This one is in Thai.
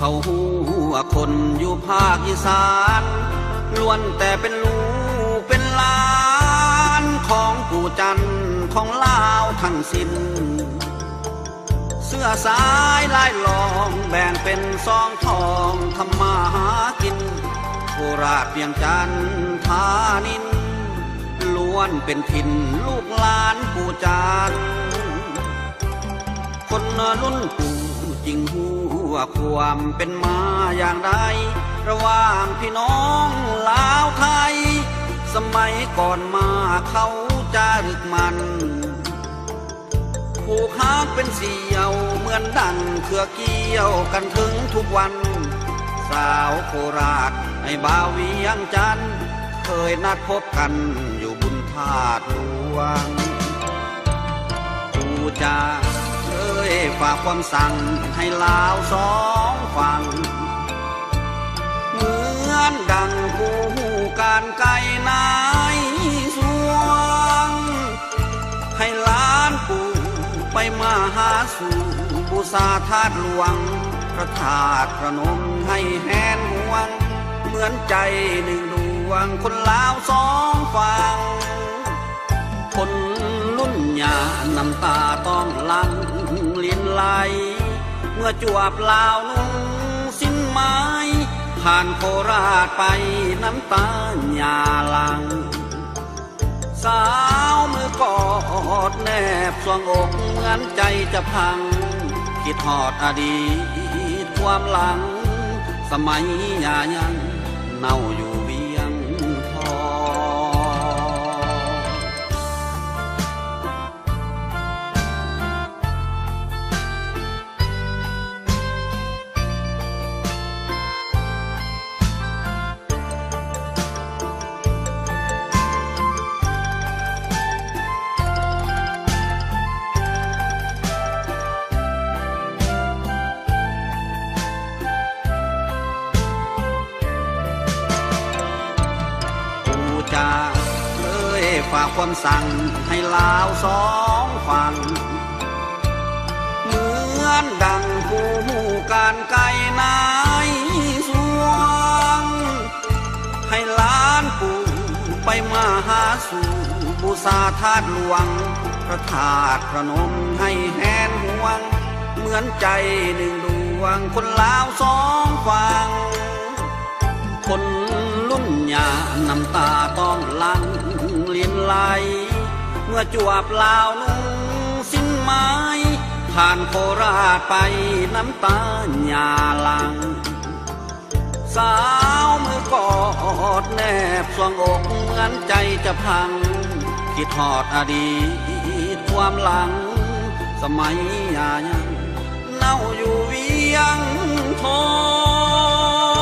เขาหูว่าคนอยู่ภาคอีสานล้วนแต่เป็นลูกเป็นหลานของปู่จันทร์ของลาวทั้งสิ้นเสื้อสายลายลองแบ่งเป็นซองทองทำมาหากินโคราชเวียงจันทร์ธานินล้วนเป็นถิ่นลูกหลานปู่จันทร์คนรุ่นปู่จริงหูว่าความเป็นมาอย่างไรระหว่างพี่น้องลาวไทยสมัยก่อนมาเขาจารึกมันผูกฮักเป็นเสี่ยวเหมือนดังเครือเกี่ยวกันถึงทุกวันสาวโคราชไอ้บ่าวเวียงจันทร์เคยนัดพบกันอยู่บุญธาตุหลวงปู่จาเคยฝากความสั่งให้ลาวสองฝั่งเหมือนดังผู้การไกลนายสวงให้ล้านปู่ไปมาหาสู่บูชาธาตุหลวงพระธาตุพระนมให้แหนห่วงเหมือนใจหนึ่งดวงคนลาวสองฝั่งคนรุ่นหยาน้ำตาต้องหลั่งลิ้นไหลเมื่อจวบลาวนุ่งสิ้นไม้ผ่านโคราชไปน้ำตาหยาหลังสาวมือกอดแนบสวงอกเหมือนใจจะพังคิดทอดอดีตความหลังสมัยยายังเน่าอยู่เวียงทองเลยฝากความสั่งให้ลาวสองฝั่งเหมือนดังผู้การไกลนายสวงให้ล้านปู่ไปมาหาสู่บูชาธาตุหลวงพระธาตุพระนมให้แหนห่วงเหมือนใจหนึ่งดวงคนลาวสองฝั่งคนรุ่นหยาน้ำตาต้องหลั่งลิ้นไหลเมื่อจวบลาวนุ่งสิ้นไม้ผ่านโคราชไปน้ำตาหยาหลังสาวมือกอดแนบสวงอกเหมือนใจจะพังคิดทอดอดีตความหลังสมัยยายังเน่าอยู่เวียงทอง